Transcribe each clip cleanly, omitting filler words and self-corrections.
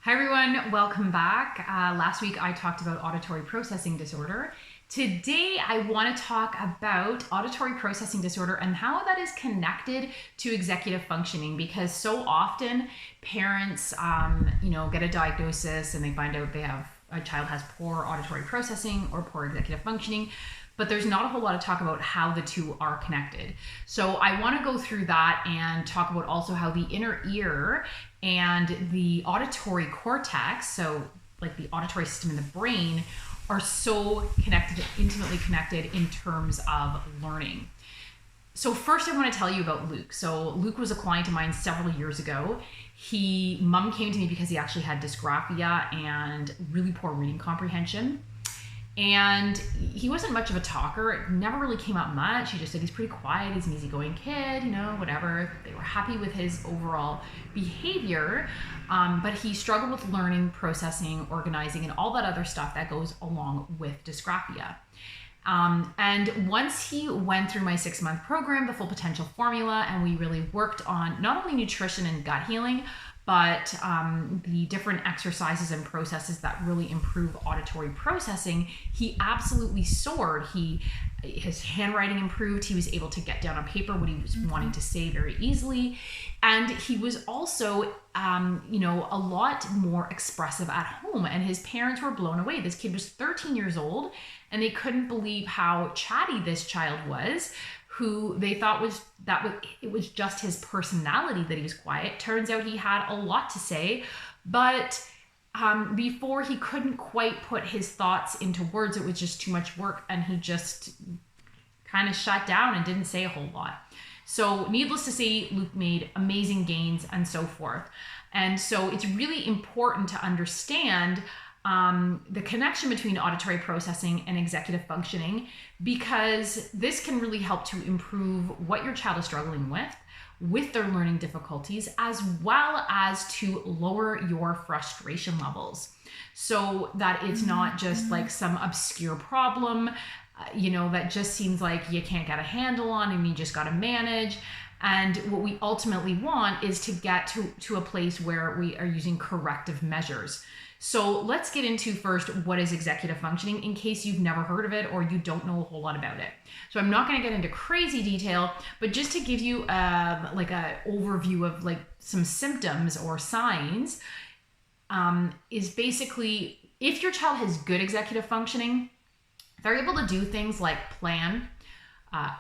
Hi everyone, welcome back. Last week I talked about auditory processing disorder. Today I want to talk about auditory processing disorder and how that is connected to executive functioning, because so often parents get a diagnosis and they find out a child has poor auditory processing or poor executive functioning, but there's not a whole lot of talk about how the two are connected. So I want to go through that and talk about also how the inner ear and the auditory cortex, so like the auditory system in the brain, are so connected, intimately connected in terms of learning. So first I want to tell you about Luke. So Luke was a client of mine several years ago. Mom came to me because he actually had dysgraphia and really poor reading comprehension. And he wasn't much of a talker. It never really came up much. He just said he's pretty quiet. He's an easygoing kid, whatever. They were happy with his overall behavior. But he struggled with learning, processing, organizing, and all that other stuff that goes along with dysgraphia. And once he went through my 6-month program, the Full Potential Formula, and we really worked on not only nutrition and gut healing, but the different exercises and processes that really improve auditory processing, he absolutely soared. His handwriting improved. He was able to get down on paper what he was wanting to say very easily. And he was also, a lot more expressive at home. And his parents were blown away. This kid was 13 years old, and they couldn't believe how chatty this child was, who they thought it was just his personality that he was quiet. Turns out he had a lot to say, but before he couldn't quite put his thoughts into words. It was just too much work, and he just kind of shut down and didn't say a whole lot. So needless to say, Luke made amazing gains and so forth. And so it's really important to understand the connection between auditory processing and executive functioning, because this can really help to improve what your child is struggling with their learning difficulties, as well as to lower your frustration levels, so that it's not just like some obscure problem, that just seems like you can't get a handle on and you just got to manage. And what we ultimately want is to get to a place where we are using corrective measures. So let's get into first what is executive functioning, in case you've never heard of it or you don't know a whole lot about it. So I'm not going to get into crazy detail, but just to give you a overview of like some symptoms or signs, is basically if your child has good executive functioning, they're able to do things like plan,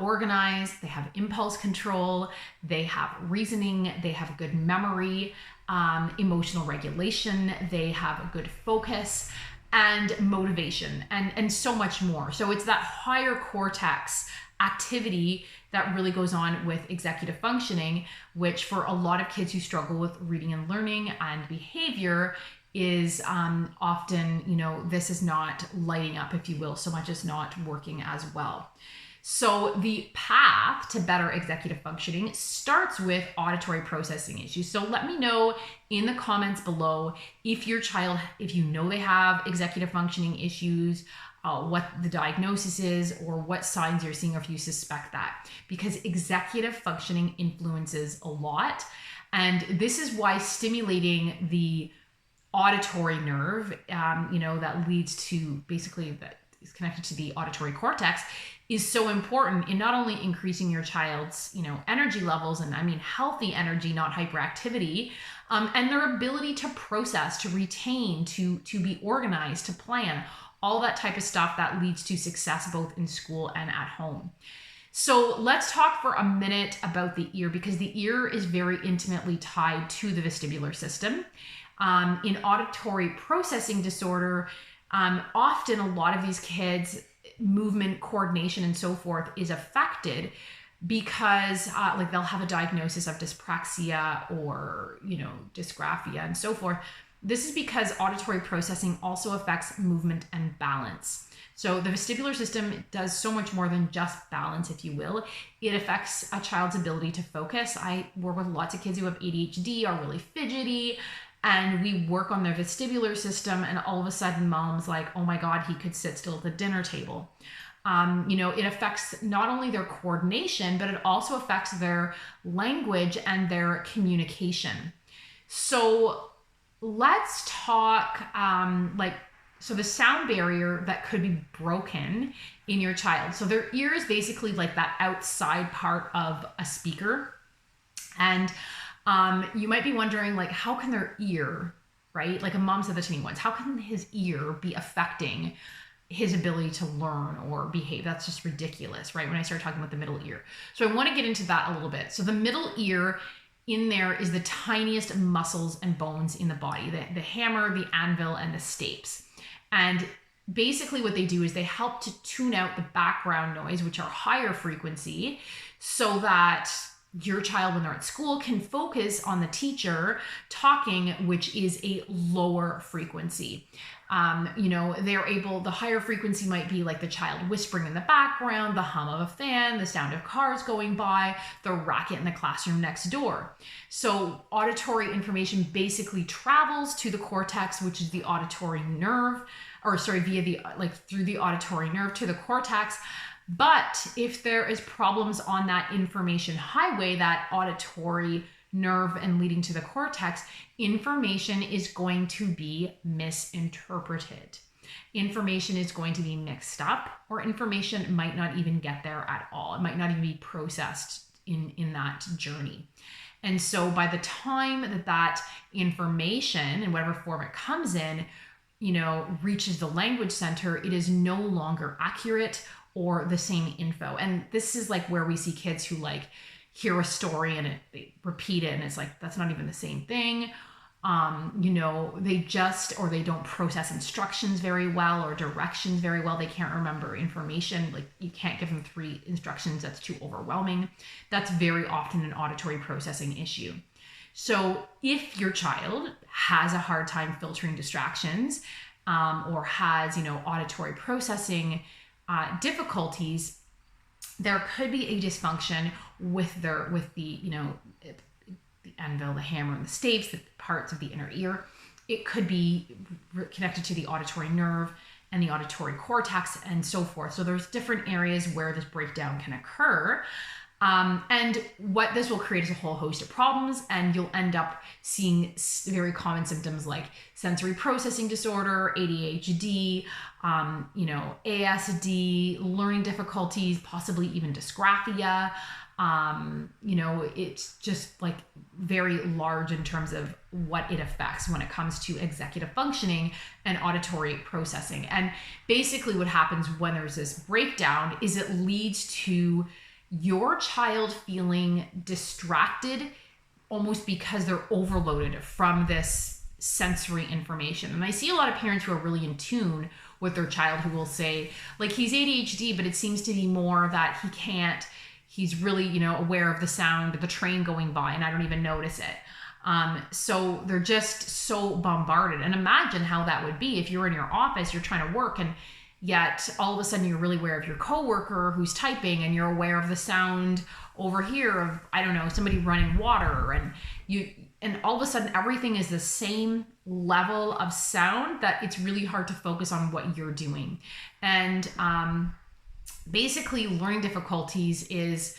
organize, they have impulse control, they have reasoning, they have good memory, emotional regulation, they have a good focus and motivation, and so much more. So it's that higher cortex activity that really goes on with executive functioning, which for a lot of kids who struggle with reading and learning and behavior is often, this is not lighting up, if you will, so much as not working as well. So the path to better executive functioning starts with auditory processing issues. So let me know in the comments below if your child, if you know they have executive functioning issues, what the diagnosis is, or what signs you're seeing, or if you suspect that, because executive functioning influences a lot. And this is why stimulating the auditory nerve, that leads to that is connected to the auditory cortex, is so important in not only increasing your child's, energy levels, and I mean healthy energy, not hyperactivity, and their ability to process, to retain, to be organized, to plan, all that type of stuff that leads to success both in school and at home. So let's talk for a minute about the ear, because the ear is very intimately tied to the vestibular system. In auditory processing disorder, often a lot of these kids' movement, coordination, and so forth is affected because they'll have a diagnosis of dyspraxia or, dysgraphia and so forth. This is because auditory processing also affects movement and balance. So the vestibular system does so much more than just balance, if you will. It affects a child's ability to focus. I work with lots of kids who have ADHD, are really fidgety, and we work on their vestibular system, and all of a sudden mom's like, oh my God, he could sit still at the dinner table. It affects not only their coordination, but it also affects their language and their communication. So let's talk so the sound barrier that could be broken in your child. So their ear is basically like that outside part of a speaker. And you might be wondering, like, how can their ear, right? Like a mom said that to me once, how can his ear be affecting his ability to learn or behave? That's just ridiculous, right? When I started talking about the middle ear. So I want to get into that a little bit. So the middle ear, in there is the tiniest muscles and bones in the body, the hammer, the anvil, and the stapes. And basically what they do is they help to tune out the background noise, which are higher frequency, so that your child, when they're at school, can focus on the teacher talking, which is a lower frequency. The higher frequency might be like the child whispering in the background, the hum of a fan, the sound of cars going by, the racket in the classroom next door. So auditory information basically travels to the cortex, which is the auditory nerve, through the auditory nerve to the cortex. But if there is problems on that information highway, that auditory nerve and leading to the cortex, information is going to be misinterpreted. Information is going to be mixed up, or information might not even get there at all. It might not even be processed in that journey. And so by the time that information, in whatever form it comes in, reaches the language center, it is no longer accurate or the same info. And this is like where we see kids who hear a story and they repeat it, and it's like, that's not even the same thing. They don't process instructions very well or directions very well. They can't remember information. Like, you can't give them 3 instructions. That's too overwhelming. That's very often an auditory processing issue. So if your child has a hard time filtering distractions, or has, auditory processing difficulties, there could be a dysfunction with the anvil, the hammer, and the stapes, the parts of the inner ear. It could be connected to the auditory nerve and the auditory cortex and so forth. So there's different areas where this breakdown can occur. And what this will create is a whole host of problems, and you'll end up seeing very common symptoms like sensory processing disorder, ADHD, ASD, learning difficulties, possibly even dysgraphia. It's just like very large in terms of what it affects when it comes to executive functioning and auditory processing. And basically what happens when there's this breakdown is it leads to your child feeling distracted almost because they're overloaded from this sensory information. And I see a lot of parents who are really in tune with their child who will say, like, he's ADHD, but it seems to be more that he's really, aware of the sound of the train going by and I don't even notice it. So they're just so bombarded. And imagine how that would be if you're in your office, you're trying to work, and yet all of a sudden you're really aware of your coworker who's typing, and you're aware of the sound over here of, I don't know, somebody running water, and all of a sudden everything is the same level of sound that it's really hard to focus on what you're doing. And basically learning difficulties is,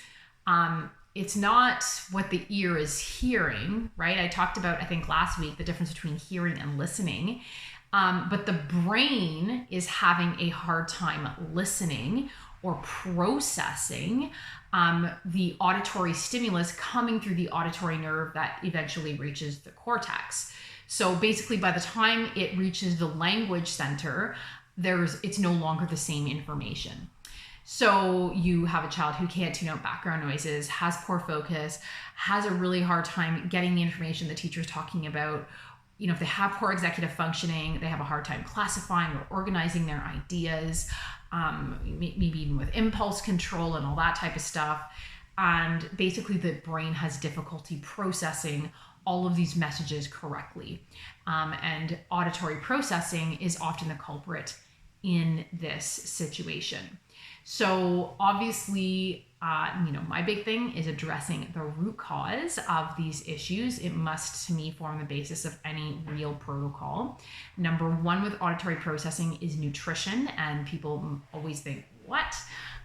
it's not what the ear is hearing, right? I talked about, I think last week, the difference between hearing and listening. But the brain is having a hard time listening or processing the auditory stimulus coming through the auditory nerve that eventually reaches the cortex. So basically, by the time it reaches the language center, it's no longer the same information. So you have a child who can't tune out background noises, has poor focus, has a really hard time getting the information the teacher's talking about. If they have poor executive functioning, they have a hard time classifying or organizing their ideas, maybe even with impulse control and all that type of stuff. And basically the brain has difficulty processing all of these messages correctly. And auditory processing is often the culprit in this situation. So obviously, my big thing is addressing the root cause of these issues. It must, to me, form the basis of any real protocol. Number one with auditory processing is nutrition, and people always think, what?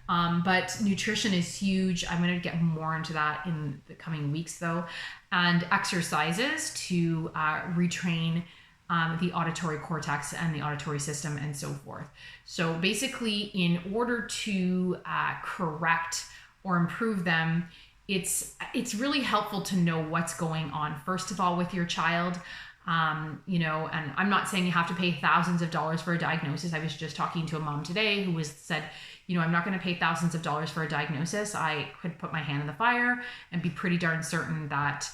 But nutrition is huge. I'm going to get more into that in the coming weeks though. And exercises to retrain the auditory cortex and the auditory system and so forth. So basically, in order to correct or improve them, it's really helpful to know what's going on, first of all, with your child. And I'm not saying you have to pay thousands of dollars for a diagnosis. I was just talking to a mom today who said, I'm not going to pay thousands of dollars for a diagnosis. I could put my hand in the fire and be pretty darn certain that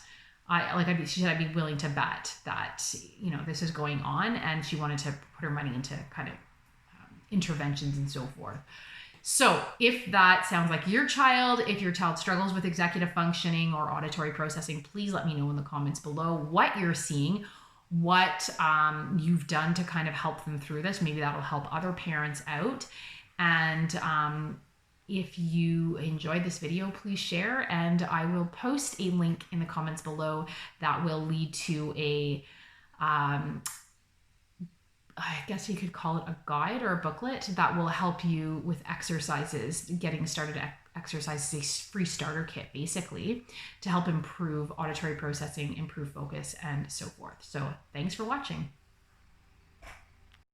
she said I'd be willing to bet that, this is going on, and she wanted to put her money into kind of interventions and so forth. So if that sounds like your child, if your child struggles with executive functioning or auditory processing, please let me know in the comments below what you're seeing, what you've done to kind of help them through this. Maybe that'll help other parents out. And if you enjoyed this video, please share, and I will post a link in the comments below that will lead to I guess you could call it a guide or a booklet that will help you with exercises, getting started exercises, a free starter kit basically, to help improve auditory processing, improve focus, and so forth. So thanks for watching.